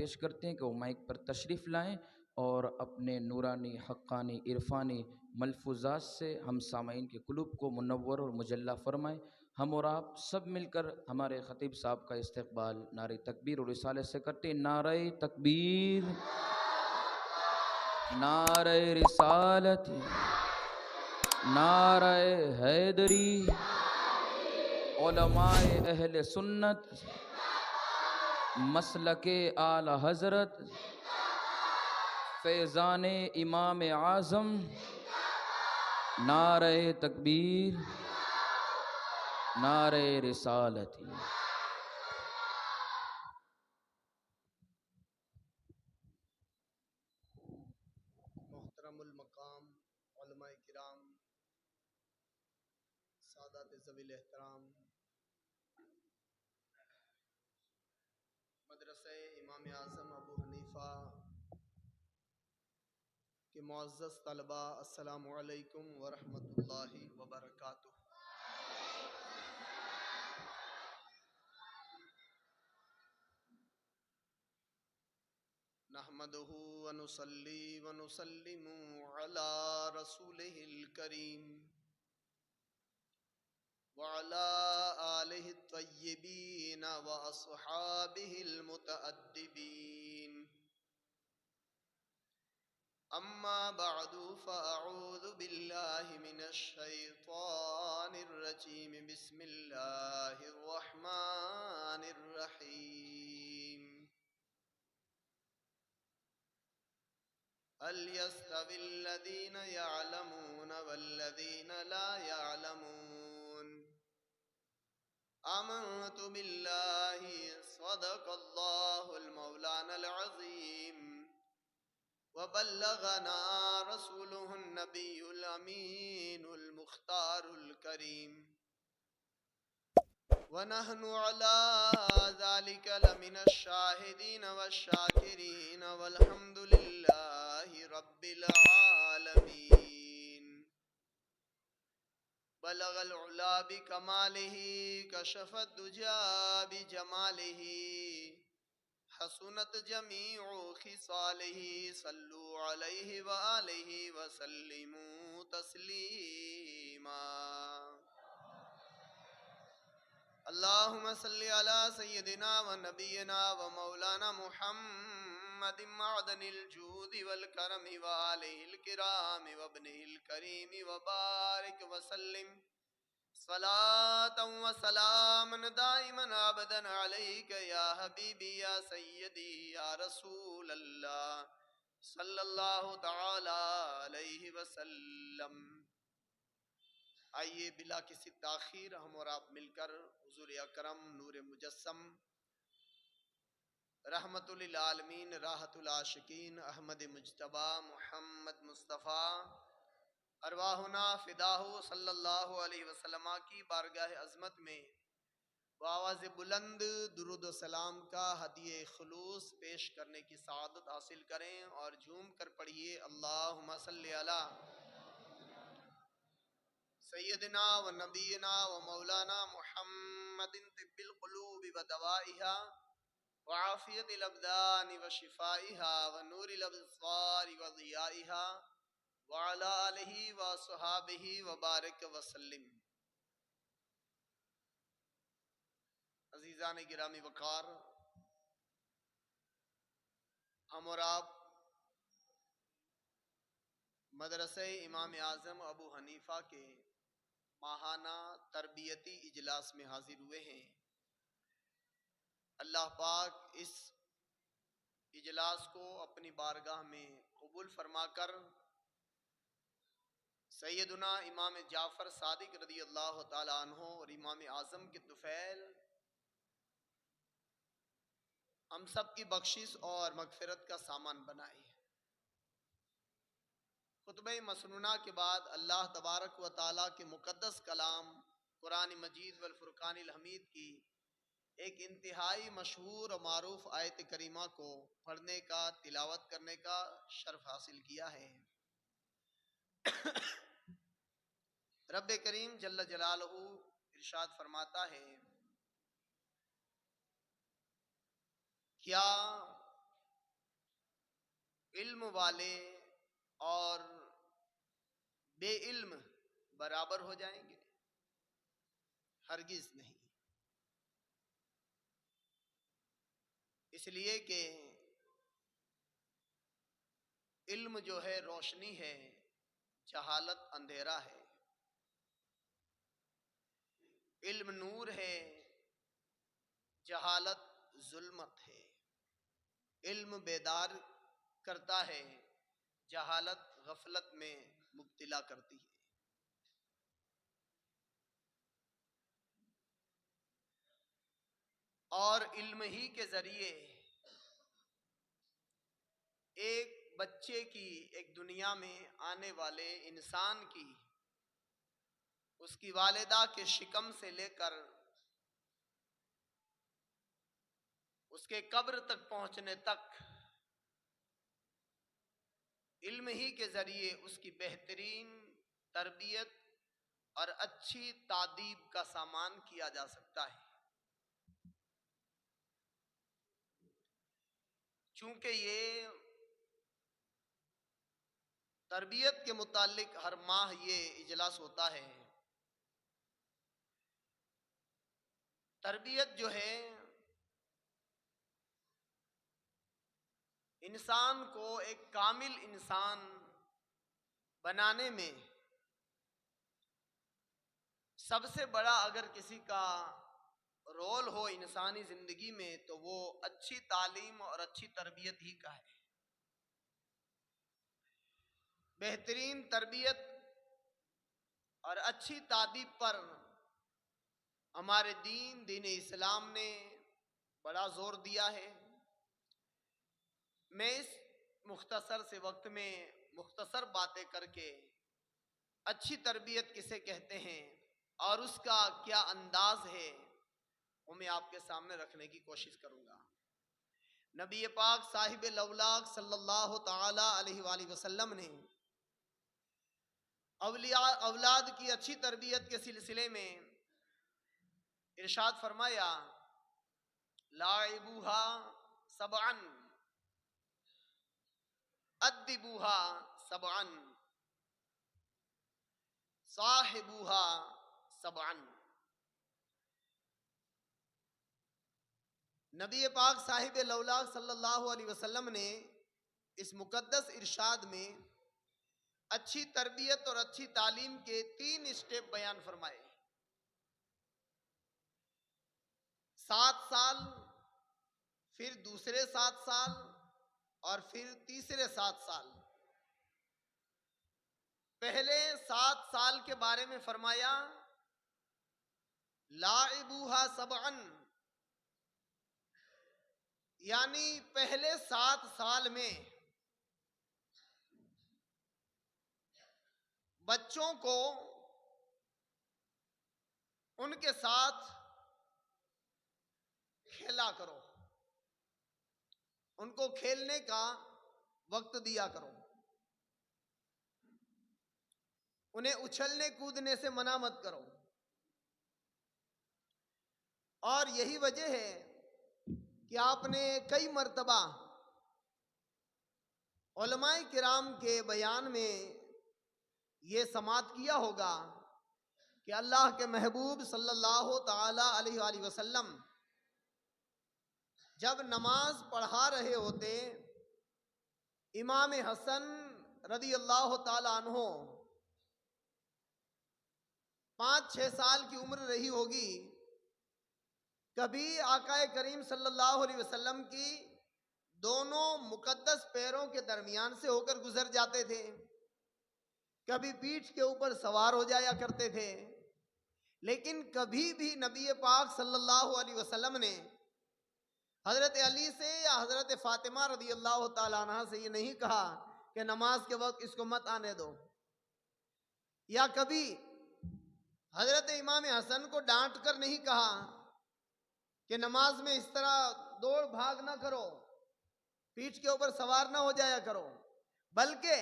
पेश करते हैं कि वो माइक पर तशरीफ़ लाएं और अपने नूरानी हक्कानी इरफानी मलफूज़ात से हम सामाईन के कुलूब को मुनव्वर और मुजल्ला फरमाएं। हम और आप सब मिलकर हमारे ख़तीब साहब का इस्तक़बाल नारे तकबीर और रिसाले से करते हैं। नारे तकबीर, नारे रिसालत, नारे हैदरी, उलमाए अहले सुन्नत, मसलके आला हज़रत, फैज़ाने इमाम आज़म, नारे तकबीर, नारे रिसालती। मोहतरमुल मकाम उलमाए किराम, सादात ज़वील एहतराम, मदरसे इमाम आज़म अबू हनीफ़ा के मुअज़्ज़ज़ तलबा, अस्सलामु अलैकुम व रहमतुल्लाहि व बरकातुहू। नहमदुहु व नुसल्ली व नुसल्लिमु अला रसूलिहिल करीम व अला आलिहि त्वय्यिबीन व अस्हाबिहिल मुतअद्दिबीन। अम्मा बअदु फ़अऊज़ु बिल्लाहि मिनश शैतानिर रजीम। बिस्मिल्लाहिर रहमानिर रहीम। हल यस्तविल लज़ीना यअलमून वल्लज़ीना ला यअलमून। आमन्तु बिल्लाहि सदक़ल्लाहुल मौलानल अज़ीम व बल्लगना रसूलुहुन नबियुल अमीनुल मुख्तारुल करीम व नहनु अला ज़ालिका लमिनश शाहिदीन वश्शाकिरीन वल्हम्दुलिल्लाहि रब्बिल आलमीन। बलगल उला बिकमालिही कशफद दुजा बिजमालिही हसनत जमीउ खिसालिही सल्लु अलैहि व आलिहि व सल्लिमू तस्लीमा। अल्लाहुम्मा सल्लि अला सय्यदिना व नबियना व मौलाना मुहम्मदिन मअदनिल जूदि वल करमि व आलिहिल किरामि व इब्निहिल करीमि व बारिक व सल्लिम सलातन व सलामन दाइमन अबदन अलैका या हबीबी या सय्यदी या रसूल अल्लाह सल्लल्लाहु तआला अलैहि वसल्लम। आइए बिला किसी ताखीर हम और आप मिलकर हुजूर अकरम नूर मुजस्सम रहमतुल लिल आलमीन राहतुल आशिकीन अहमद मुज्तबा मुहम्मद मुस्तफ़ा अरवाहुना फ़िदाहु सल्लल्लाहु अलैहि वसल्लम की बारगाह अज़मत में आवाज़ बुलंद दुरूद व सलाम का हदिये खुलूस पेश करने की सआदत हासिल करें और झूम कर पढ़िए अल्लाहुम्मा सल्लि अला सय्यदिना व नबीना व मौलाना मुहम्मदिन तिब्बिल क़ुलूबि व दवाइहा व आफ़ियतिल अब्दानि व शिफ़ाइहा व नूरिल अब्सारि व ज़ियाइहा व अला आलिहि व अस्हाबिहि व बारिक व सल्लिम। अज़ीज़ान गिरामी वक़ार, हम और आप मदरसे इमाम आज़म अबू हनीफ़ा के माहाना तरबियती इजलास में हाजिर हुए हैं। अल्लाह पाक इस इजलास को अपनी बारगाह में कबूल फरमाकर सैयदुना इमाम जाफ़र सादिक रदी अल्लाह ताला अन्हो और इमाम आज़म के तुफ़ैल हम सब की बख्शिश और मगफिरत का सामान बनाए। खुतबे मसनूना के बाद अल्लाह तबारक व ताला के मुक़द्दस कलाम कुरान मजीद वल फ़ुरक़ानिल हमीद की एक इंतहाई मशहूर और मारूफ आयत करीमा को पढ़ने का तिलावत करने का शर्फ हासिल किया है। रब्बे करीम जल्ल जलालहू इरशाद फरमाता है, क्या इल्म वाले और बेइल्म बराबर हो जाएंगे? हरगिज नहीं। इसलिए कि इल्म जो है रोशनी है, जहालत अंधेरा है। इल्म नूर है, जहालत जुल्मत है। इल्म बेदार करता है, जहालत गफलत में मुब्तिला करती है। और इल्म ही के जरिए एक बच्चे की, एक दुनिया में आने वाले इंसान की, उसकी वालिदा के शिकम से लेकर उसके कब्र तक पहुंचने तक इल्म ही के जरिए उसकी बेहतरीन तरबियत और अच्छी तादीब का सामान किया जा सकता है। चूंकि ये तरबियत के मुतालिक हर माह ये इजलास होता है। तरबियत जो है इंसान को एक कामिल इंसान बनाने में सबसे बड़ा अगर किसी का रोल हो इंसानी जिंदगी में, तो वो अच्छी तालीम और अच्छी तरबियत ही का है। बेहतरीन तरबियत और अच्छी तादीब पर हमारे दीन इस्लाम ने बड़ा जोर दिया है। मैं इस मुख्तसर से वक्त में मुख्तसर बातें करके अच्छी तरबियत किसे कहते हैं और उसका क्या अंदाज है, वो मैं आपके सामने रखने की कोशिश करूंगा। नबी पाक साहिब लौलाक सल्लल्लाहु ताला अलैहि वसल्लम ने औलाद की अच्छी तरबियत के सिलसिले में इरशाद फरमाया, लाइबूहा सबअन अद्दिबूहा सबअन साहिबूहा सबअन। नबी पाक साहिब लौलाक सल्लल्लाहु अलैहि वसल्लम ने इस मुकद्दस इरशाद में अच्छी तरबियत और अच्छी तालीम के 3 स्टेप बयान फरमाए। 7 साल, फिर दूसरे 7 साल और फिर तीसरे 7 साल। पहले 7 साल के बारे में फरमाया, लाइबूहा सबअन, यानी पहले 7 साल में बच्चों को उनके साथ खेला करो, उनको खेलने का वक्त दिया करो, उन्हें उछलने कूदने से मना मत करो। और यही वजह है कि आपने कई मर्तबा उलमाए किराम के बयान में ये समात किया होगा कि अल्लाह के महबूब सल्लल्लाहु ताला अलैहि वसल्लम जब नमाज पढ़ा रहे होते, इमाम हसन रदी अल्लाह ताला अन्हो 5-6 साल की उम्र रही होगी, कभी आकाए करीम सल्लल्लाहु अलैहि वसल्लम की दोनों मुकद्दस पैरों के दरमियान से होकर गुजर जाते थे, कभी पीठ के ऊपर सवार हो जाया करते थे। लेकिन कभी भी नबी पाक सल्लल्लाहु अलैहि वसल्लम ने हजरत अली से या हजरत फातिमा रदी अल्लाह ताला अन्हा से ये नहीं कहा कि नमाज के वक्त इसको मत आने दो, या कभी हजरत इमाम हसन को डांट कर नहीं कहा कि नमाज में इस तरह दौड़ भाग ना करो, पीठ के ऊपर सवार ना हो जाया करो। बल्कि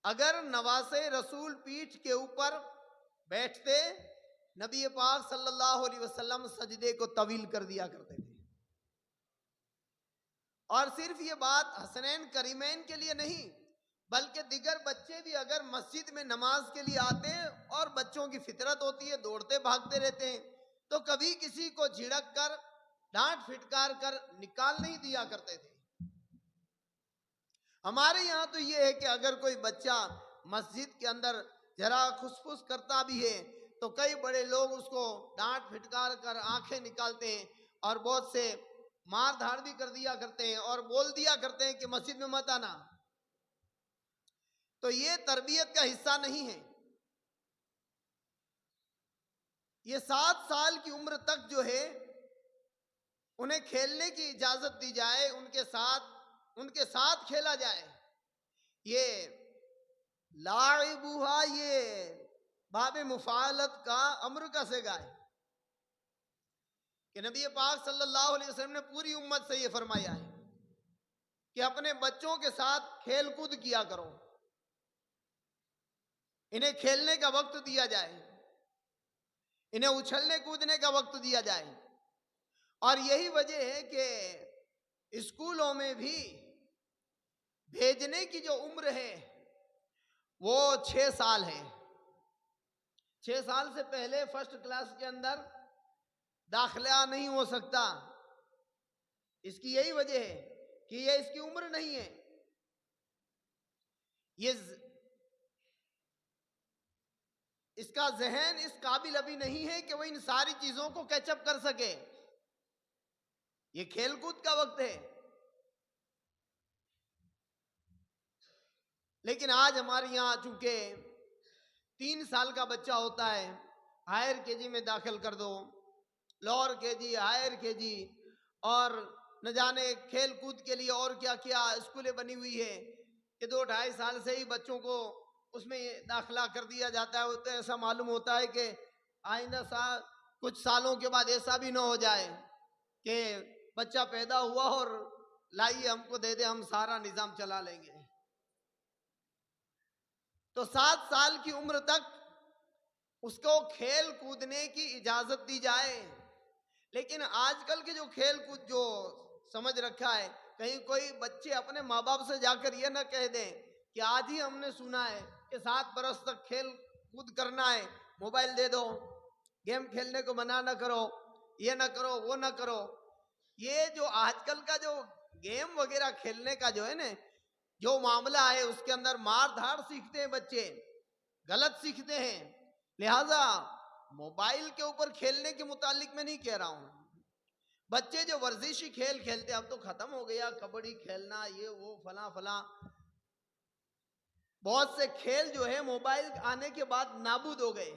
अगर नवासे रसूल पीठ के ऊपर बैठते, नबी पाक सल्लल्लाहु अलैहि वसल्लम सजदे को तवील कर दिया करते थे। और सिर्फ ये बात हसनैन करीमैन के लिए नहीं, बल्कि दिगर बच्चे भी अगर मस्जिद में नमाज के लिए आते हैं और बच्चों की फितरत होती है, दौड़ते भागते रहते हैं, तो कभी किसी को झिड़क कर डांट फिटकार कर निकाल नहीं दिया करते थे। हमारे यहाँ तो ये है कि अगर कोई बच्चा मस्जिद के अंदर जरा खुसफुस करता भी है तो कई बड़े लोग उसको डांट फिटकार कर आंखें निकालते हैं और बहुत से मार धाड़ भी कर दिया करते हैं और बोल दिया करते हैं कि मस्जिद में मत आना। तो ये तरबियत का हिस्सा नहीं है। ये 7 साल की उम्र तक जो है उन्हें खेलने की इजाजत दी जाए, उनके साथ खेला जाए। ये लाइबुहा, ये बाब मुफालत का अम्र का सेगा है कि नबी पाक सल्लल्लाहु अलैहि वसल्लम ने पूरी उम्मत से ये फरमाया है कि अपने बच्चों के साथ खेल कूद किया करो, इन्हें खेलने का वक्त दिया जाए, इन्हें उछलने कूदने का वक्त दिया जाए। और यही वजह है कि स्कूलों में भी भेजने की जो उम्र है वो 6 साल है। 6 साल से पहले फर्स्ट क्लास के अंदर दाखिला नहीं हो सकता। इसकी यही वजह है कि ये इसकी उम्र नहीं है। ये इसका जहन इस काबिल अभी नहीं है कि वो इन सारी चीजों को कैचअप कर सके। ये खेलकूद का वक्त है। लेकिन आज हमारे यहाँ चूंकि 3 साल का बच्चा होता है, हायर केजी में दाखिल कर दो, लोअर केजी, हायर केजी, और न जाने खेल कूद के लिए और क्या क्या स्कूलें बनी हुई है कि 2-2.5 साल से ही बच्चों को उसमें दाखिला कर दिया जाता है। तो ऐसा मालूम होता है कि आइंदा साल कुछ सालों के बाद ऐसा भी ना हो जाए कि बच्चा पैदा हुआ और लाइए हमको दे दे, हम सारा निजाम चला लेंगे। तो 7 साल की उम्र तक उसको खेल कूदने की इजाजत दी जाए। लेकिन आजकल के जो खेल कूद जो समझ रखा है, कहीं कोई बच्चे अपने माँ बाप से जाकर ये ना कह दें कि आज ही हमने सुना है कि 7 बरस तक खेल कूद करना है, मोबाइल दे दो, गेम खेलने को मना ना करो, ये ना करो, वो ना करो। ये जो आजकल का जो गेम वगैरह खेलने का जो है ना जो मामला है, उसके अंदर मार धाड़ सीखते हैं बच्चे, गलत सीखते हैं। लिहाजा मोबाइल के ऊपर खेलने के मुतालिक मैं नहीं कह रहा हूं। बच्चे जो वर्जिशी खेल खेलते हैं, अब तो खत्म हो गया कबड्डी खेलना, ये वो फला फला, बहुत से खेल जो है मोबाइल आने के बाद नाबूद हो गए।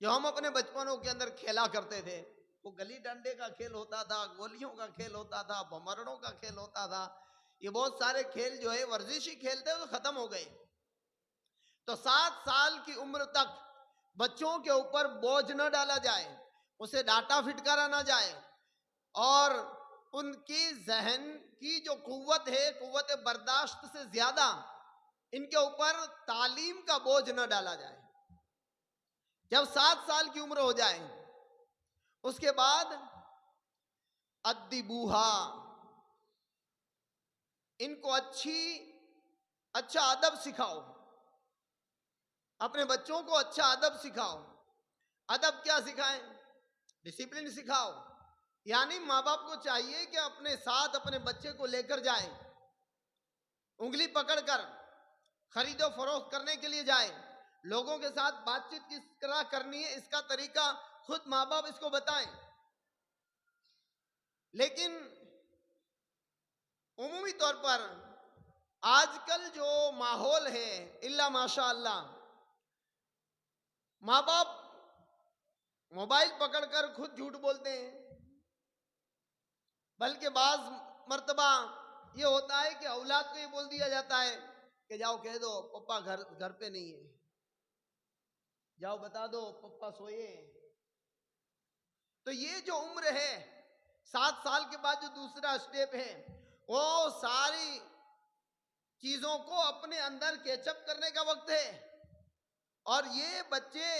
जो हम अपने बचपनों के अंदर खेला करते थे, वो गली डंडे का खेल होता था, गोलियों का खेल होता था, भमरड़ों का खेल होता था। ये बहुत सारे खेल जो है वर्जिशी खेल थे, वो खत्म हो गए। तो 7 साल की उम्र तक बच्चों के ऊपर बोझ न डाला जाए, उसे डांटा फिटकारा ना जाए, और उनकी जहन की जो कुव्वत है, कुव्वत बर्दाश्त से ज्यादा इनके ऊपर तालीम का बोझ न डाला जाए। जब 7 साल की उम्र हो जाए उसके बाद अद्दिबूहा, इनको अच्छा अदब सिखाओ, अपने बच्चों को अच्छा अदब सिखाओ। अदब क्या सिखाएं? डिसिप्लिन सिखाओ। यानी माँ बाप को चाहिए कि अपने साथ अपने बच्चे को लेकर जाए, उंगली पकड़कर खरीदो फरोख्त करने के लिए जाए, लोगों के साथ बातचीत किस तरह करनी है इसका तरीका खुद माँ बाप इसको बताएं। लेकिन उमूमी तौर पर आजकल जो माहौल है, इल्ला माशाअल्लाह, माँ बाप मोबाइल पकड़कर खुद झूठ बोलते हैं। बल्कि बाज मर्तबा ये होता है कि औलाद को ये बोल दिया जाता है कि जाओ कह दो पप्पा घर पे नहीं है, जाओ बता दो पप्पा सोए। तो ये जो उम्र है 7 साल के बाद जो दूसरा स्टेप है, वो सारी चीजों को अपने अंदर कैचअप करने का वक्त है। और ये बच्चे,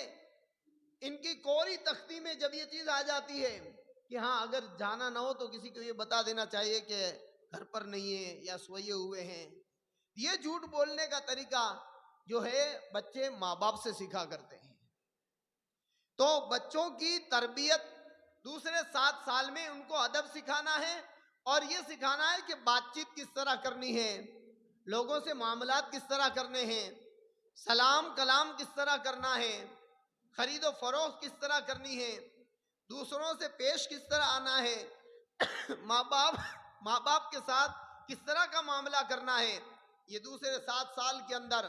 इनकी कोरी तख्ती में जब ये चीज आ जाती है कि हाँ अगर जाना ना हो तो किसी को ये बता देना चाहिए कि घर पर नहीं है या सोए हुए हैं। ये झूठ बोलने का तरीका जो है बच्चे माँ बाप से सीखा करते हैं। तो बच्चों की तरबियत दूसरे 7 साल में उनको अदब सिखाना है और ये सिखाना है कि बातचीत किस तरह करनी है, लोगों से मामलात किस तरह करने हैं, सलाम कलाम किस तरह करना है, खरीदो फरोख्त किस तरह करनी है, दूसरों से पेश किस तरह आना है, माँ बाप के साथ किस तरह का मामला करना है। ये दूसरे 7 साल के अंदर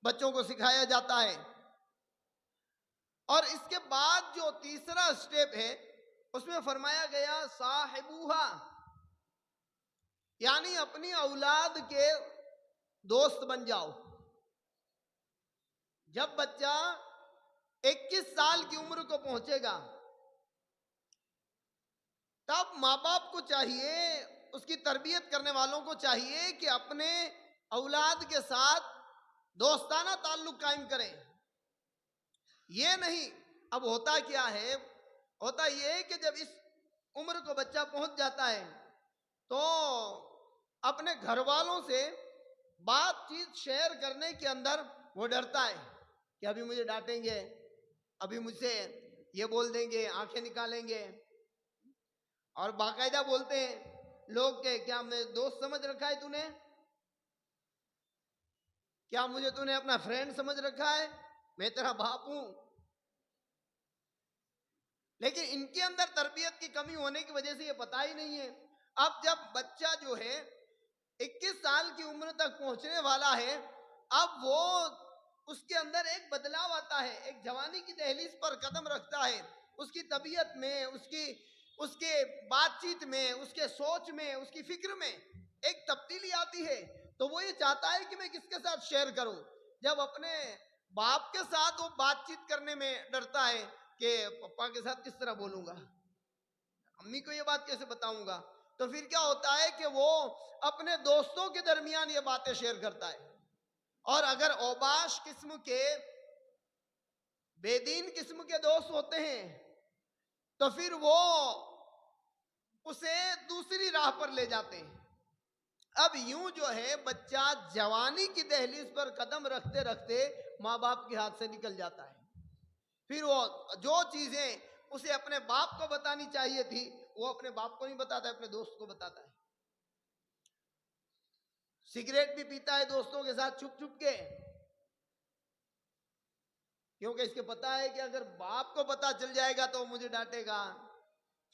बच्चों को सिखाया जाता है। और इसके बाद जो तीसरा स्टेप है उसमें फरमाया गया साहिबूहा, यानी अपनी औलाद के दोस्त बन जाओ। जब बच्चा 21 साल की उम्र को पहुंचेगा तब माँ बाप को चाहिए, उसकी तरबियत करने वालों को चाहिए कि अपने औलाद के साथ दोस्ताना ताल्लुक कायम करें। ये नहीं, अब होता क्या है, होता ये है कि जब इस उम्र को बच्चा पहुंच जाता है तो अपने घर वालों से बातचीत शेयर करने के अंदर वो डरता है कि अभी मुझे डांटेंगे, अभी मुझसे ये बोल देंगे, आंखें निकालेंगे। और बाकायदा बोलते हैं लोग के, क्या मैं दोस्त समझ रखा है तूने, क्या मुझे तूने अपना फ्रेंड समझ रखा है, मैं तेरा बाप हूं। लेकिन इनके अंदर तरबियत की कमी होने की वजह से ये पता ही नहीं है। अब जब बच्चा जो है 21 साल की उम्र तक पहुंचने वाला है, अब वो उसके अंदर एक बदलाव आता है, एक जवानी की दहलीज पर कदम रखता है। उसकी तबीयत में, उसके बातचीत में, उसके सोच में, उसकी फिक्र में एक तब्दीली आती है। तो वो ये चाहता है कि मैं किसके साथ शेयर करूं। जब अपने बाप के साथ वो बातचीत करने में डरता है कि पापा के साथ किस तरह बोलूंगा, अम्मी को ये बात कैसे बताऊंगा, तो फिर क्या होता है कि वो अपने दोस्तों के दरमियान ये बातें शेयर करता है। और अगर औबाश किस्म के, बेदीन किस्म के दोस्त होते हैं तो फिर वो उसे दूसरी राह पर ले जाते हैं। अब यूं जो है बच्चा जवानी की दहलीज पर कदम रखते रखते माँ बाप के हाथ से निकल जाता है। फिर वो जो चीजें उसे अपने बाप को बतानी चाहिए थी वो अपने बाप को नहीं बताता है, अपने दोस्त को बताता है। सिगरेट भी पीता है दोस्तों के साथ छुप छुप के, क्योंकि इसके पता है कि अगर बाप को पता चल जाएगा तो मुझे डांटेगा।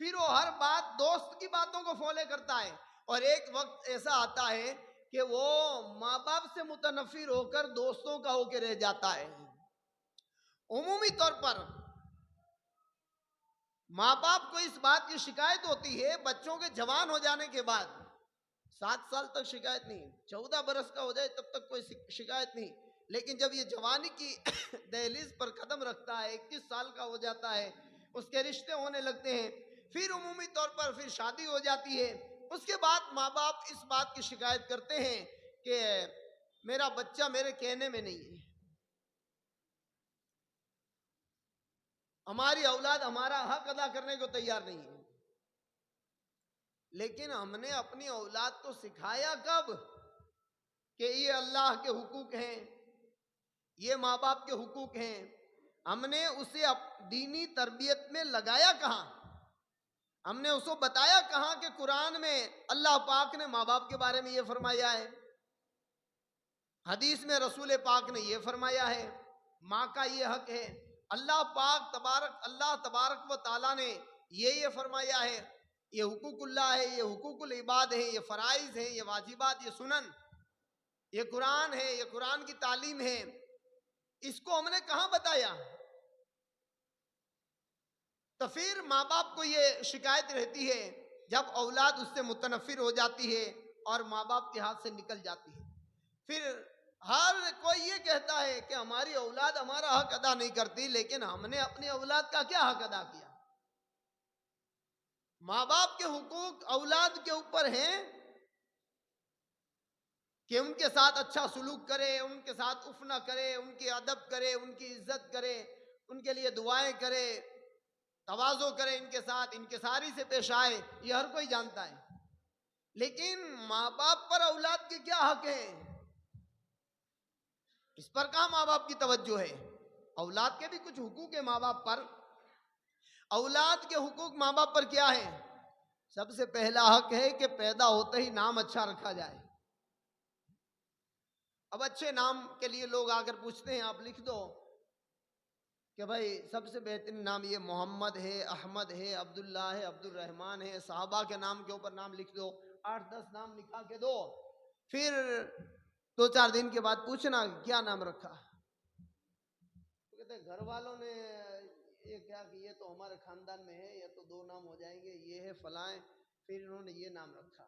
फिर वो हर बात दोस्त की बातों को फॉलो करता है। और एक वक्त ऐसा आता है कि वो माँ बाप से मुतनफिर होकर दोस्तों का होकर रह जाता है। उमूमी तौर पर माँ बाप को इस बात की शिकायत होती है बच्चों के जवान हो जाने के बाद। 7 साल तक शिकायत नहीं, 14 बरस का हो जाए तब तक कोई शिकायत नहीं। लेकिन जब ये जवानी की दहलीज पर कदम रखता है, 21 साल का हो जाता है, उसके रिश्ते होने लगते हैं, फिर उमूमी तौर पर फिर शादी हो जाती है। उसके बाद माँ बाप इस बात की शिकायत करते हैं कि मेरा बच्चा मेरे कहने में नहीं है, हमारी औलाद हमारा हक अदा करने को तैयार नहीं है। लेकिन हमने अपनी औलाद को सिखाया कब कि ये अल्लाह के हुकूक हैं, ये माँ बाप के हुकूक हैं। हमने उसे दीनी तरबियत में लगाया कहाँ, हमने उसको बताया कहाँ कि कुरान में अल्लाह पाक ने माँ बाप के बारे में ये फरमाया है, हदीस में रसूल पाक ने ये फरमाया है, माँ का ये हक है। अल्लाह तबारक व ताला ने ये फरमाया है, ये हुकूकुल्लाह है, ये हुकूकुल इबाद है, ये फराइज है, ये वाजिबात, ये सुनन, ये कुरान है, ये कुरान की तालीम है। इसको हमने कहाँ बताया? तो फिर माँ बाप को ये शिकायत रहती है जब औलाद उससे मुतनफिर हो जाती है और माँ बाप के हाथ से निकल जाती है। फिर हर कोई ये कहता है कि हमारी औलाद हमारा हक अदा नहीं करती, लेकिन हमने अपनी औलाद का क्या हक अदा किया? माँ बाप के हुकूक औलाद के ऊपर हैं कि उनके साथ अच्छा सुलूक करे, उनके साथ उफ ना करे, उनकी अदब करे, उनकी इज्जत करे, उनके लिए दुआएं करे, तवाज़ो करे, इनके साथ इनकिसारी से पेश आए। ये हर कोई जानता है। लेकिन माँ बाप पर औलाद के क्या हक है, इस पर कहाँ माँ बाप की तवज्जो है। औलाद के भी कुछ हुकूक है माँ बाप पर। औलाद के हुकूक माँ बाप पर क्या है? सबसे पहला हक है कि पैदा होते ही नाम अच्छा रखा जाए। अब अच्छे नाम के लिए लोग आकर पूछते हैं, आप लिख दो कि भाई सबसे बेहतरीन नाम ये मोहम्मद है, अहमद है, अब्दुल्ला है, अब्दुल रहमान है। साहबा के नाम के ऊपर नाम लिख दो, 8-10 नाम लिखा के दो। फिर 2-4 दिन के बाद पूछना क्या नाम रखा। तो कहते हैं घर वालों ने ये क्या कि ये तो हमारे खानदान में है, ये तो 2 नाम हो जाएंगे, ये है फलाएं, फिर इन्होंने ये नाम रखा।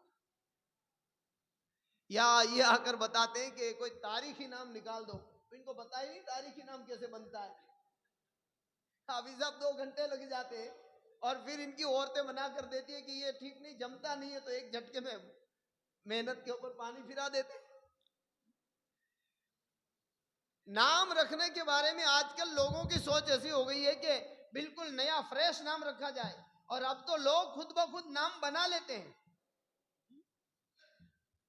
या ये आकर बताते हैं कि कोई तारीखी नाम निकाल दो, तो इनको पता ही नहीं तारीखी नाम कैसे बनता है। अभी सब 2 घंटे लग जाते हैं और फिर इनकी औरतें मना कर देती है कि ये ठीक नहीं, जमता नहीं है, तो एक झटके में मेहनत के ऊपर पानी फिरा देते। नाम रखने के बारे में आजकल लोगों की सोच ऐसी हो गई है कि बिल्कुल नया फ्रेश नाम रखा जाए, और अब तो लोग खुद ब खुद नाम बना लेते हैं।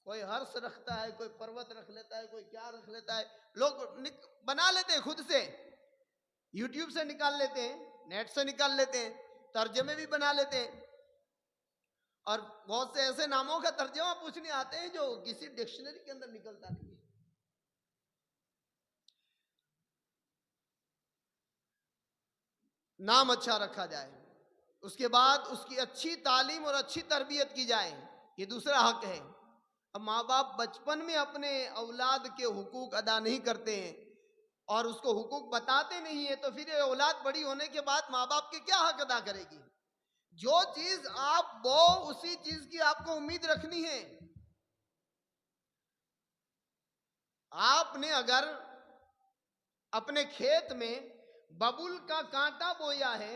कोई हर्ष रखता है, कोई पर्वत रख लेता है, कोई क्या रख लेता है, लोग बना लेते हैं खुद से। यूट्यूब से निकाल लेते हैं, नेट से निकाल लेते हैं, तर्जमे भी बना लेते हैं। और बहुत से ऐसे नामों का तर्जमा पूछने आते हैं जो किसी डिक्शनरी के अंदर निकलता नहीं है। नाम अच्छा रखा जाए, उसके बाद उसकी अच्छी तालीम और अच्छी तरबियत की जाए, ये दूसरा हक है। अब माँ बाप बचपन में अपने औलाद के हुकूक अदा नहीं करते हैं और उसको हुकूक बताते नहीं है, तो फिर ये औलाद बड़ी होने के बाद माँ बाप के क्या हक अदा करेगी। जो चीज आप बो उसी चीज की आपको उम्मीद रखनी है। आपने अगर अपने खेत में बबुल का कांटा बोया है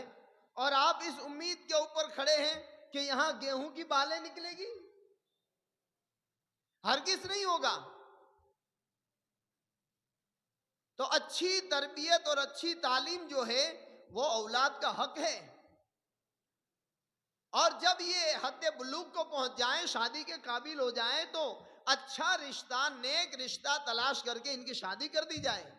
और आप इस उम्मीद के ऊपर खड़े हैं कि यहां गेहूं की बालें निकलेगी, हरगिज नहीं होगा। तो अच्छी तरबियत और अच्छी तालीम जो है वो औलाद का हक है। और जब ये हद बुलूग को पहुंच जाएं, शादी के काबिल हो जाएं, तो अच्छा रिश्ता, नेक रिश्ता तलाश करके इनकी शादी कर दी जाए।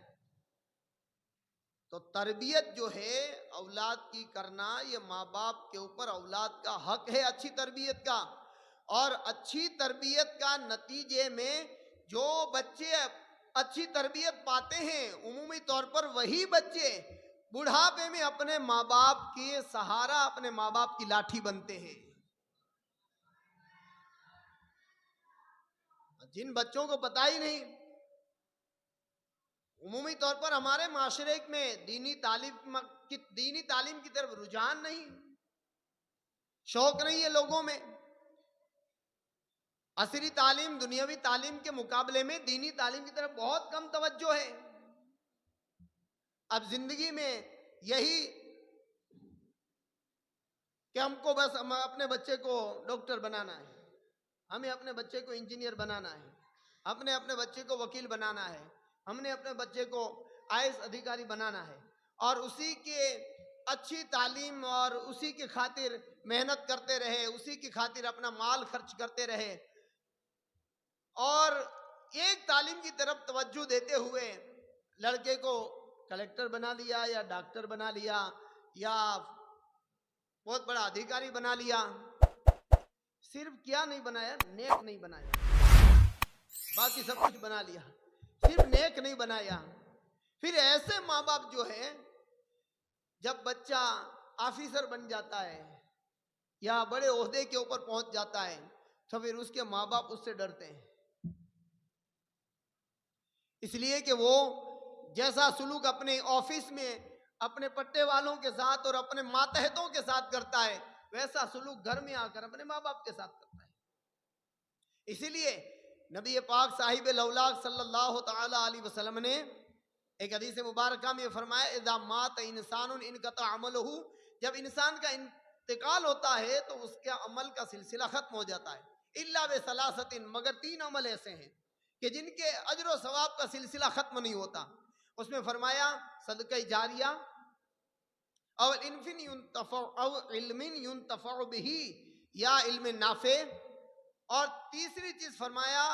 तो तरबियत जो है औलाद की करना, ये माँ बाप के ऊपर औलाद का हक है अच्छी तरबियत का। और अच्छी तरबियत का नतीजे में जो बच्चे अच्छी तरबियत पाते हैं, उमूमी तौर पर वही बच्चे बुढ़ापे में अपने माँ बाप के सहारा, अपने माँ बाप की लाठी बनते हैं। जिन बच्चों को पता ही नहीं, उमूमी तौर पर हमारे माशरे में दीनी तालीम की तरफ रुझान नहीं, शौक नहीं है लोगों में। असरी तालीम, दुनियावी तालीम के मुकाबले में दीनी तालीम की तरफ बहुत कम तवज्जो है। अब जिंदगी में यही कि हमको बस अपने बच्चे को डॉक्टर बनाना है, हमें अपने बच्चे को इंजीनियर बनाना है, हमने अपने बच्चे को वकील बनाना है, हमने अपने बच्चे को आईएएस अधिकारी बनाना है, और उसी के अच्छी तालीम और उसी के खातिर मेहनत करते रहे, उसी की खातिर अपना माल खर्च करते रहे, और एक तालीम की तरफ तवज्जो देते हुए लड़के को कलेक्टर बना लिया या डॉक्टर बना लिया या बहुत बड़ा अधिकारी बना लिया। सिर्फ क्या नहीं बनाया, नेक नहीं बनाया, बाकी सब कुछ बना लिया, सिर्फ नेक नहीं बनाया। फिर ऐसे माँ बाप जो है, जब बच्चा ऑफिसर बन जाता है या बड़े ओहदे के ऊपर पहुंच जाता है, तो फिर उसके माँ बाप उससे डरते हैं, इसलिए कि वो जैसा सुलूक अपने ऑफिस में अपने पट्टे वालों के साथ और अपने मातहतों के साथ करता है, वैसा सुलूक घर में आकर अपने माँ बाप के साथ करता है। इसीलिए नबी पाक साहिब लौलाक सल्लल्लाहु ताला अलैहि वसल्लम ने एक हदीस मुबारका में फरमाया, इज़ा मात इंसानुन इनक़ता अमलहु, जब इंसान का इंतकाल होता है तो उसके अमल का सिलसिला खत्म हो जाता है, इल्ला बिसलासतिन, मगर 3 अमल ऐसे हैं कि जिनके अजर व सवाब का सिलसिला खत्म नहीं होता। उसमें फरमाया सदका जारिया और इल्मिन युंतफ़अ बिही, या इल्म नाफे, और तीसरी चीज फरमाया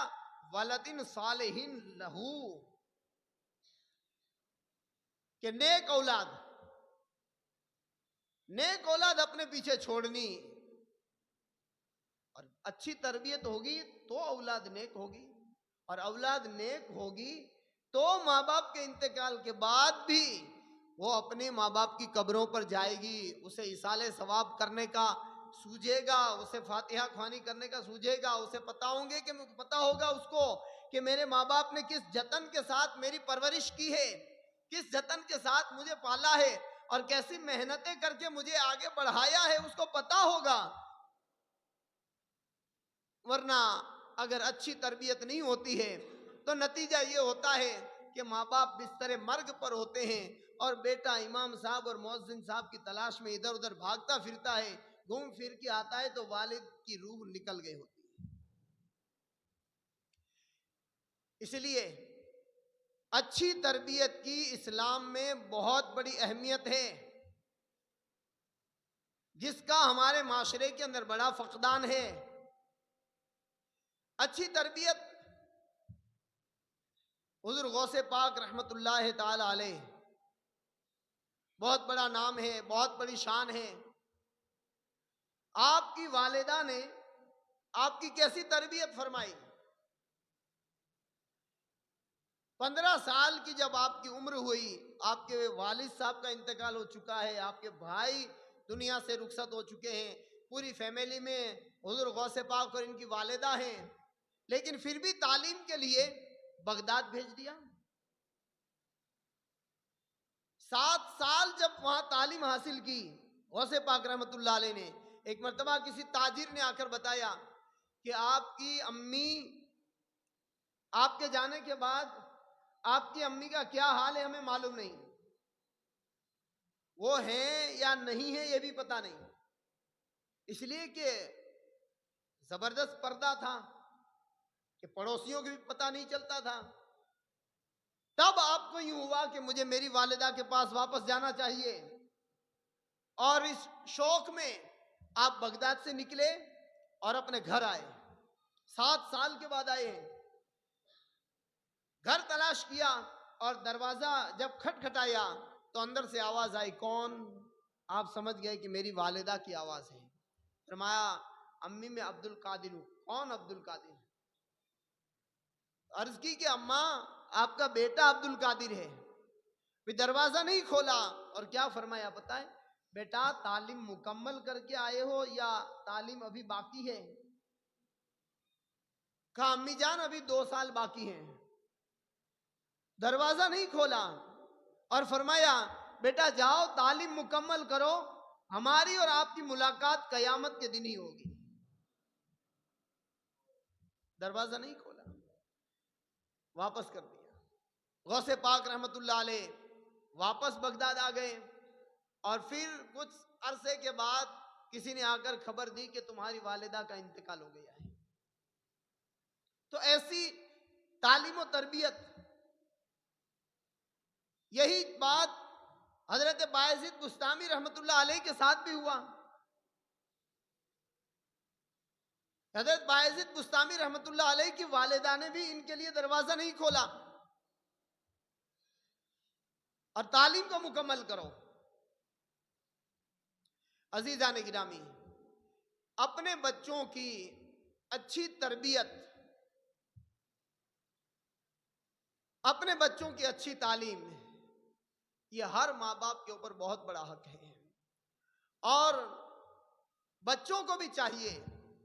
वलदिन सालिहिन लहू, कि नेक औलाद, नेक औलाद अपने पीछे छोड़नी। और अच्छी तरबियत होगी तो औलाद नेक होगी, और औलाद नेक होगी तो माँ बाप के इंतकाल के बाद भी वो अपने माँ बाप की कब्रों पर जाएगी, उसे इसाले सवाब करने का सूझेगा, उसे फातिहा ख्वानी करने का सूझेगा, उसे पता होगा उसको कि मेरे माँ बाप ने किस जतन के साथ मेरी परवरिश की है, किस जतन के साथ मुझे पाला है और कैसी मेहनतें करके मुझे आगे बढ़ाया है, उसको पता होगा। वरना अगर अच्छी तरबियत नहीं होती है तो नतीजा ये होता है कि माँ बाप बिस्तर मर्ग पर होते हैं और बेटा इमाम साहब और मौज़िन साहब की तलाश में इधर उधर भागता फिरता है, घूम फिर के आता है तो वालिद की रूह निकल गई होती है। इसलिए अच्छी तरबियत की इस्लाम में बहुत बड़ी अहमियत है, जिसका हमारे माशरे के अंदर बड़ा फकदान है। अच्छी तरबियत हुज़ूर गौसे पाक रहमतुल्लाह ताला अलैह, बहुत बड़ा नाम है, बहुत बड़ी शान है। आपकी वालिदा ने आपकी कैसी तरबियत फरमाई। 15 साल की जब आपकी उम्र हुई, आपके वालिद साहब का इंतकाल हो चुका है, आपके भाई दुनिया से रुखसत हो चुके हैं, पूरी फैमिली में हुज़ूर गौसे पाक और इनकी वालिदा हैं, लेकिन फिर भी तालीम के लिए बगदाद भेज दिया। 7 साल जब वहां तालीम हासिल की गौसे पाक रहमतुल्लाह अलैह ने, एक मर्तबा किसी ताजिर ने आकर बताया कि आपकी अम्मी, आपके जाने के बाद आपकी अम्मी का क्या हाल है हमें मालूम नहीं, वो हैं या नहीं है ये भी पता नहीं, इसलिए कि जबरदस्त पर्दा था कि पड़ोसियों को भी पता नहीं चलता था। तब आपको यूं हुआ कि मुझे मेरी वालिदा के पास वापस जाना चाहिए, और इस शौक में आप बगदाद से निकले और अपने घर आए। 7 साल के बाद आए हैं। घर तलाश किया और दरवाजा जब खटखटाया तो अंदर से आवाज आई, कौन? आप समझ गए कि मेरी वालिदा की आवाज है। फरमाया, अम्मी मैं अब्दुल कादिर हूं। कौन अब्दुल कादिर? अर्ज की कि अम्मा आपका बेटा अब्दुल कादिर है। भी दरवाजा नहीं खोला और क्या फरमाया पता है? बेटा तालीम मुकम्मल करके आए हो या तालीम अभी बाकी है? कहा अम्मी जान अभी 2 साल बाकी हैं। दरवाजा नहीं खोला और फरमाया बेटा जाओ तालीम मुकम्मल करो, हमारी और आपकी मुलाकात कयामत के दिन ही होगी। दरवाजा नहीं खोला, वापस कर दिया। गौसे पाक रहमतुल्लाह अलैह वापस बगदाद आ गए और फिर कुछ अरसे के बाद किसी ने आकर खबर दी कि तुम्हारी वालिदा का इंतकाल हो गया है। तो ऐसी तालीम और तरबियत, यही बात हजरत बायज़ीद बुस्तामी रहमतुल्लाह अलैह के साथ भी हुआ। हजरत बायज़ीद बुस्तामी रहमतुल्लाह अलैह की वालिदा ने भी इनके लिए दरवाजा नहीं खोला और तालीम को मुकम्मल करो। अजीजान गिरामी, अपने बच्चों की अच्छी तरबियत, अपने बच्चों की अच्छी तालीम, ये हर माँ बाप के ऊपर बहुत बड़ा हक है। और बच्चों को भी चाहिए,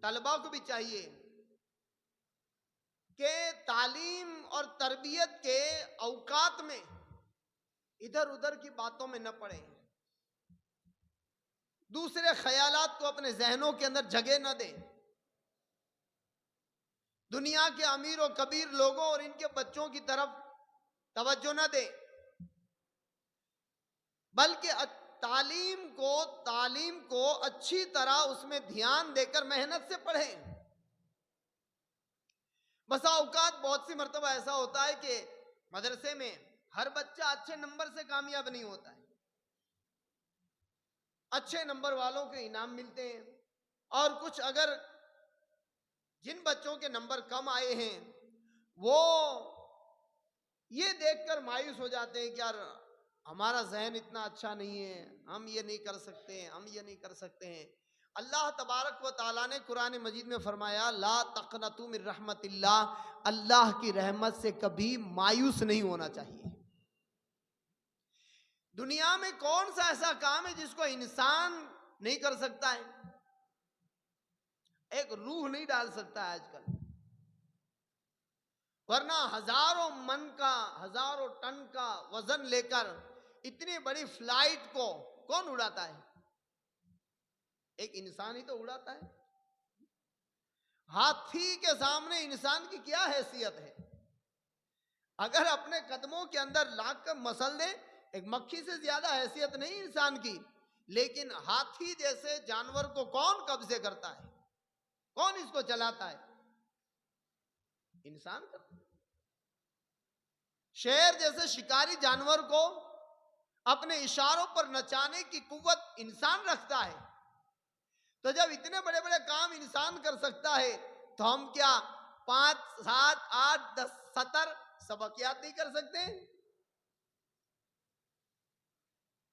तलबा को भी चाहिए कि तालीम और तरबियत के औकात में इधर उधर की बातों में न पड़े, दूसरे ख्यालात को अपने जहनों के अंदर जगह न दें। दुनिया के अमीर और कबीर लोगों और इनके बच्चों की तरफ तवज्जो न दें, बल्कि तालीम को अच्छी तरह उसमें ध्यान देकर मेहनत से पढ़ें। बसा औकात बहुत सी मर्तबा ऐसा होता है कि मदरसे में हर बच्चा अच्छे नंबर से कामयाब नहीं होता है। अच्छे नंबर वालों के इनाम मिलते हैं और कुछ अगर जिन बच्चों के नंबर कम आए हैं वो ये देखकर मायूस हो जाते हैं कि यार हमारा जहन इतना अच्छा नहीं है, हम ये नहीं कर सकते हैं, हम ये नहीं कर सकते हैं। अल्लाह तबारक व ताला ने कुरान मजीद में फरमाया, ला तक़नतू मिन रहमतिल्लाह, अल्लाह की रहमत से कभी मायूस नहीं होना चाहिए। दुनिया में कौन सा ऐसा काम है जिसको इंसान नहीं कर सकता है? एक रूह नहीं डाल सकता है आजकल, वरना हजारों मन का, हजारों टन का वजन लेकर इतनी बड़ी फ्लाइट को कौन उड़ाता है? एक इंसान ही तो उड़ाता है। हाथी के सामने इंसान की क्या हैसियत है? अगर अपने कदमों के अंदर लाख कर मसल दे, एक मक्खी से ज्यादा हैसियत नहीं इंसान की। लेकिन हाथी जैसे जानवर को कौन कब्जे करता है? कौन इसको चलाता है? इंसान करता है। शेर जैसे शिकारी जानवर को अपने इशारों पर नचाने की कुव्वत इंसान रखता है। तो जब इतने बड़े बड़े काम इंसान कर सकता है, तो हम क्या 5, 7, 8, 10, 70 सबक याद नहीं कर सकते?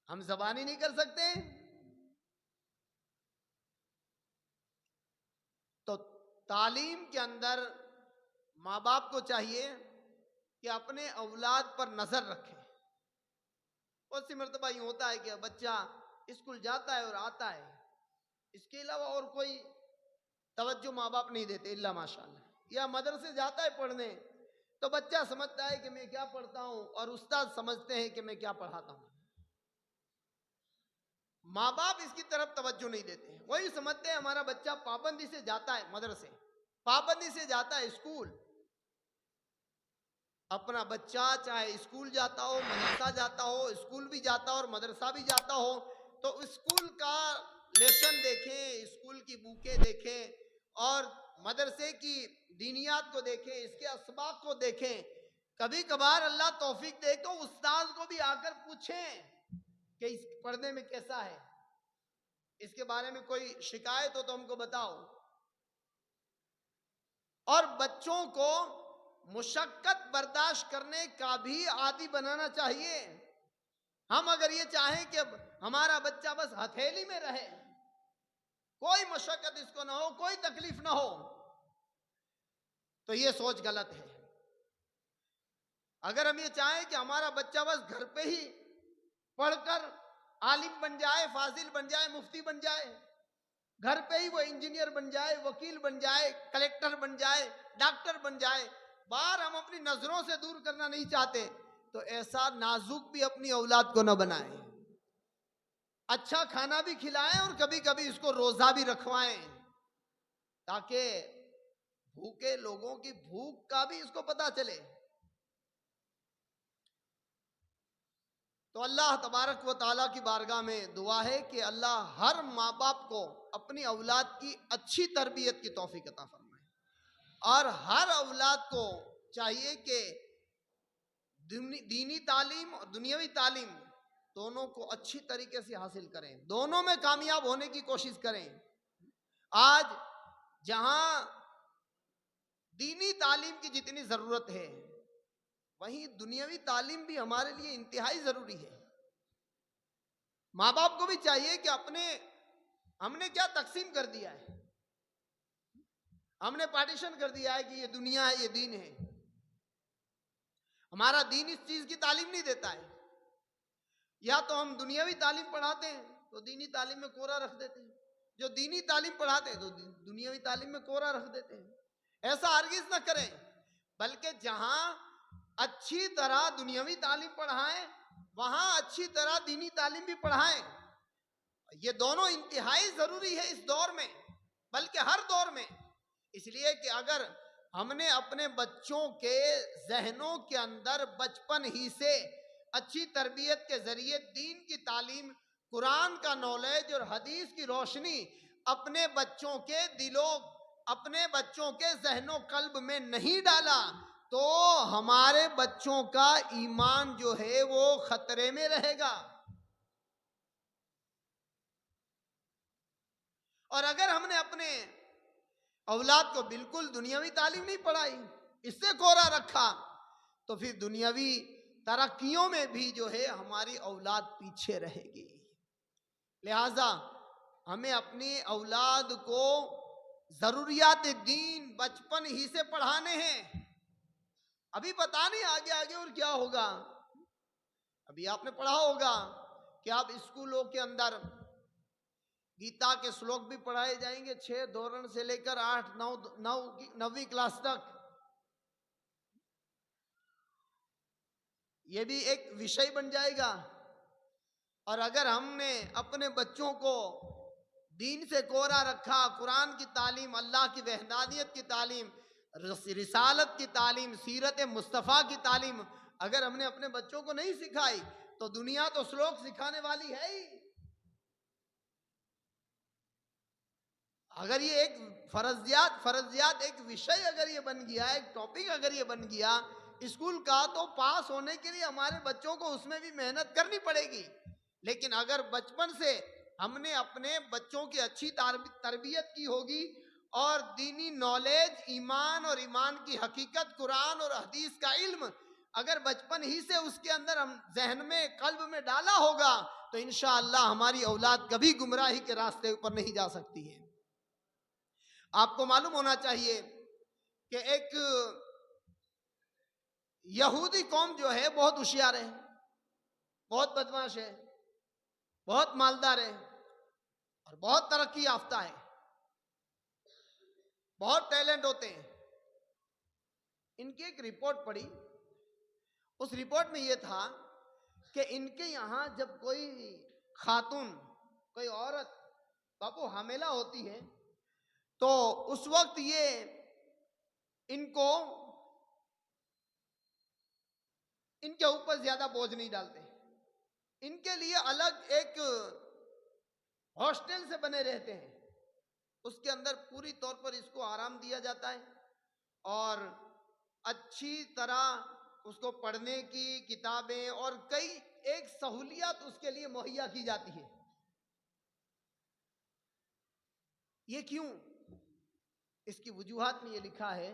हम ज़बानी नहीं कर सकते? तो तालीम के अंदर माँ बाप को चाहिए कि अपने औलाद पर नजर रखें। बहुत सी मर्तबा यूं होता है कि बच्चा स्कूल जाता है और आता है, इसके अलावा और कोई तवज्जो माँ बाप नहीं देते इल्ला माशाअल्लाह। या मदरसे जाता है पढ़ने, तो बच्चा समझता है कि मैं क्या पढ़ता हूं और उस्ताद समझते हैं कि मैं क्या पढ़ाता हूं। माँ बाप इसकी तरफ तवज्जो नहीं देते हैं। वही समझते हैं हमारा बच्चा पाबंदी से जाता है मदरसे, पाबंदी से जाता है स्कूल। अपना बच्चा चाहे स्कूल जाता हो, मदरसा जाता हो, स्कूल भी जाता हो और मदरसा भी जाता हो, तो स्कूल का लेसन देखें, स्कूल की बुकें देखें और मदरसे की दीनियात को देखें, इसके असबाब को देखें। कभी कभार अल्लाह तौफीक दे तो उस्ताद को भी आकर पूछें कि इस पढ़ने में कैसा है, इसके बारे में कोई शिकायत हो तो हमको बताओ। और बच्चों को मुशक्कत बर्दाश्त करने का भी आदी बनाना चाहिए। हम अगर ये चाहें कि हमारा बच्चा बस हथेली में रहे, कोई मशक्कत इसको ना हो, कोई तकलीफ ना हो, तो ये सोच गलत है। अगर हम ये चाहें कि हमारा बच्चा बस घर पे ही पढ़कर आलिम बन जाए, फाजिल बन जाए, मुफ्ती बन जाए, घर पे ही वो इंजीनियर बन जाए, वकील बन जाए, कलेक्टर बन जाए, डॉक्टर बन जाए, बाहर हम अपनी नजरों से दूर करना नहीं चाहते, तो ऐसा नाजुक भी अपनी औलाद को न बनाएं। अच्छा खाना भी खिलाएं और कभी कभी इसको रोजा भी रखवाएं, ताकि भूखे लोगों की भूख का भी इसको पता चले। तो अल्लाह तबारक व ताला की बारगाह में दुआ है कि अल्लाह हर माँ बाप को अपनी औलाद की अच्छी तरबियत की तौफीक अता फरमाए और हर औलाद को चाहिए कि दीनी तालीम और दुनियावी तालीम दोनों को अच्छी तरीके से हासिल करें, दोनों में कामयाब होने की कोशिश करें। आज जहां दीनी तालीम की जितनी ज़रूरत है, वहीं दुनियावी तालीम भी हमारे लिए इंतहाई ज़रूरी है। माँ बाप को भी चाहिए कि हमने क्या तकसीम कर दिया है, हमने पार्टीशन कर दिया है कि ये दुनिया है, ये दीन है। हमारा दीन इस चीज की तालीम नहीं देता है। या तो हम दुनियावी तालीम पढ़ाते हैं तो दीनी तालीम में कोरा रख देते हैं, जो दीनी तालीम पढ़ाते हैं तो दुनियावी तालीम में कोरा रख देते हैं। ऐसा हरगिज ना करें, बल्कि जहां अच्छी तरह दुनियावी तालीम पढ़ाएं, वहां अच्छी तरह दीनी तालीम भी पढ़ाएं। ये दोनों इंतहाई जरूरी है इस दौर में, बल्कि हर दौर में। इसलिए कि अगर हमने अपने बच्चों के जहनों के अंदर बचपन ही से अच्छी तरबियत के जरिए दीन की तालीम, कुरान का नॉलेज और हदीस की रोशनी अपने बच्चों के दिलों, अपने बच्चों के जहनों कल्ब में नहीं डाला, तो हमारे बच्चों का ईमान जो है वो खतरे में रहेगा। और अगर हमने अपने औलाद को बिल्कुल दुनियावी तालीम नहीं पढ़ाई, इससे कोरा रखा, तो फिर दुनियावी तरक्कियों में भी जो है हमारी औलाद पीछे रहेगी। लिहाजा हमें अपनी औलाद को जरूरियात दीन बचपन ही से पढ़ाने हैं। अभी पता नहीं आगे आगे और क्या होगा। अभी आपने पढ़ा होगा कि आप स्कूलों के अंदर गीता के श्लोक भी पढ़ाए जाएंगे 6 धोरण से लेकर 8 9वीं क्लास तक। ये भी एक विषय बन जाएगा। और अगर हमने अपने बच्चों को दीन से कोरा रखा, कुरान की तालीम, अल्लाह की वहदानियत की तालीम, रिसालत की तालीम, सीरत मुस्तफ़ा की तालीम अगर हमने अपने बच्चों को नहीं सिखाई तो दुनिया तो श्लोक सिखाने वाली है ही। अगर ये एक फर्जियात एक विषय अगर ये बन गया, एक टॉपिक अगर ये बन गया स्कूल का, तो पास होने के लिए हमारे बच्चों को उसमें भी मेहनत करनी पड़ेगी। लेकिन अगर बचपन से हमने अपने बच्चों की अच्छी तरबियत की होगी और दीनी नॉलेज, ईमान और ईमान की हकीकत, कुरान और हदीस का इल्म अगर बचपन ही से उसके अंदर हम जहन में, कल्ब में डाला होगा, तो इंशाअल्लाह हमारी औलाद कभी गुमराही के रास्ते पर नहीं जा सकती है। आपको मालूम होना चाहिए कि एक यहूदी कौम जो है बहुत होशियार है, बहुत बदमाश है, बहुत मालदार है और बहुत तरक्की याफ्ता है, बहुत टैलेंट होते हैं। इनकी एक रिपोर्ट पढ़ी, उस रिपोर्ट में यह था कि इनके यहां जब कोई खातून, कोई औरत बाबू हामिला होती है तो उस वक्त ये इनके ऊपर ज्यादा बोझ नहीं डालते। इनके लिए अलग एक हॉस्टल से बने रहते हैं, उसके अंदर पूरी तौर पर इसको आराम दिया जाता है और अच्छी तरह उसको पढ़ने की किताबें और कई एक सहूलियत उसके लिए मुहैया की जाती है। ये क्यों? इसकी वजूहात में ये लिखा है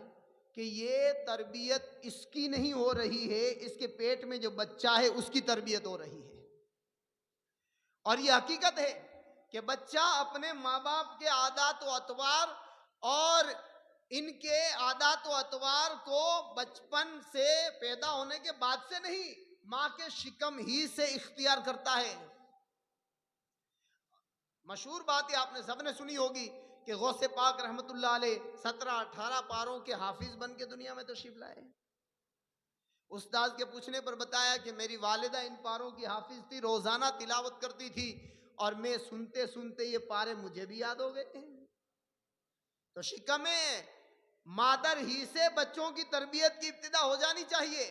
कि ये तरबियत इसकी नहीं हो रही है, इसके पेट में जो बच्चा है उसकी तरबियत हो रही है। और ये हकीकत है कि बच्चा अपने माँ बाप के आदात व अतवार और इनके आदात व अतवार को बचपन से, पैदा होने के बाद से नहीं, माँ के शिकम ही से इख्तियार करता है। मशहूर बात है आपने सबने सुनी होगी कि गौसे पाक रहमतुल्लाह अलैह 17-18 पारों के हाफिज बन के दुनिया में तशरीफ लाए। उस्ताद के पूछने पर बताया कि मेरी वालिदा इन पारों की हाफिज थी, रोजाना तिलावत करती थी और मैं सुनते सुनते ये पारे मुझे भी याद हो गए। तो शिकमे मादर ही से बच्चों की तरबियत की इब्तिदा हो जानी चाहिए।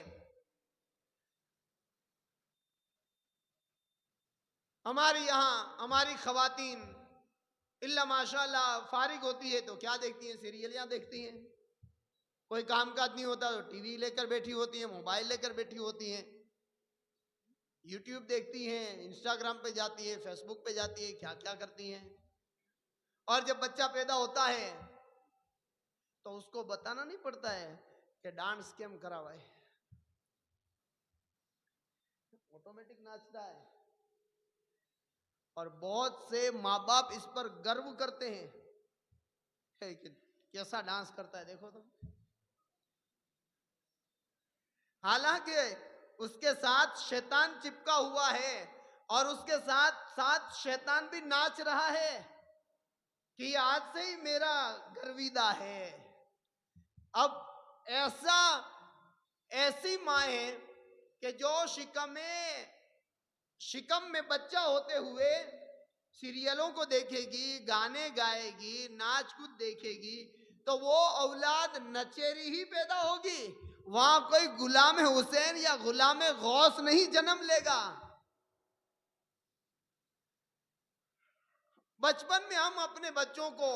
हमारी यहाँ हमारी खवातीन इल्ला माशाल्लाह फारिग होती है तो क्या देखती हैं? सीरियलियाँ देखती हैं। कोई काम काज नहीं होता तो टीवी लेकर बैठी होती हैं, मोबाइल लेकर बैठी होती हैं, यूट्यूब देखती हैं, इंस्टाग्राम पे जाती है, फेसबुक पे जाती है, क्या क्या करती हैं। और जब बच्चा पैदा होता है तो उसको बताना नहीं पड़ता है कि डांस केम करावा है, ऑटोमेटिक नाचता है। और बहुत से माँ बाप इस पर गर्व करते हैं कि कैसा डांस करता है देखो तो। हालांकि उसके साथ शैतान चिपका हुआ है और उसके साथ साथ शैतान भी नाच रहा है कि आज से ही मेरा गर्विदा है। अब ऐसी माएं कि जो शिकम में बच्चा होते हुए सीरियलों को देखेगी, गाने गाएगी, नाच कूद देखेगी, तो वो औलाद नचेरी ही पैदा होगी। वहां कोई गुलाम हुसैन या गुलाम गौस नहीं जन्म लेगा। बचपन में हम अपने बच्चों को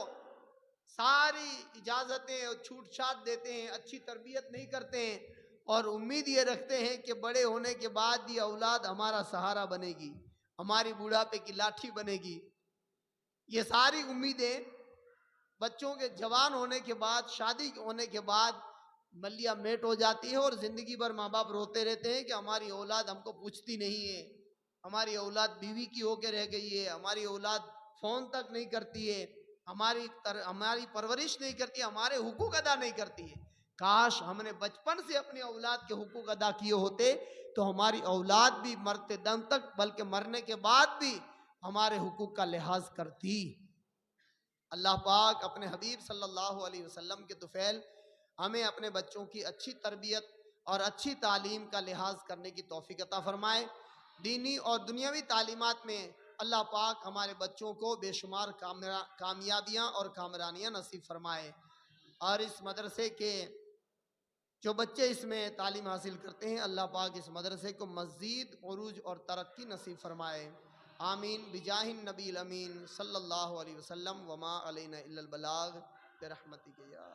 सारी इजाजतें और छूट छाट देते हैं, अच्छी तरबियत नहीं करते हैं और उम्मीद ये रखते हैं कि बड़े होने के बाद ये औलाद हमारा सहारा बनेगी, हमारी बुढ़ापे की लाठी बनेगी। ये सारी उम्मीदें बच्चों के जवान होने के बाद, शादी होने के बाद मलिया मेट हो जाती है और जिंदगी भर माँ बाप रोते रहते हैं कि हमारी औलाद हमको पूछती नहीं है, हमारी औलाद बीवी की होकर रह गई है, हमारी औलाद फोन तक नहीं करती है, हमारी परवरिश नहीं करती, हमारे हुकूक अदा नहीं करती है। काश हमने बचपन से अपनी औलाद के हुकूक अदा किए होते तो हमारी औलाद भी मरते दम तक, बल्कि मरने के बाद भी हमारे हुकूक का लिहाज करती। अल्लाह पाक अपने हबीब सल्लल्लाहु अलैहि वसल्लम के तुफैल हमें अपने बच्चों की अच्छी तरबियत और अच्छी तालीम का लिहाज करने की तौफीक अता फरमाए। दीनी और दुनियावी तालीमात में अल्लाह पाक हमारे बच्चों को बेशुमार कामयाबियाँ और कामरानियाँ नसीब फरमाए, और इस मदरसे के जो बच्चे इसमें तालीम हासिल करते हैं अल्लाह पाक इस मदरसे को मज़ीद उरूज और तरक्की नसीब फरमाए। आमीन बिजाहिन नबील अमीन सल्लल्लाहु अलैहि वसल्लम वमा अलैना इल्लल बलाग बिरहमतिक या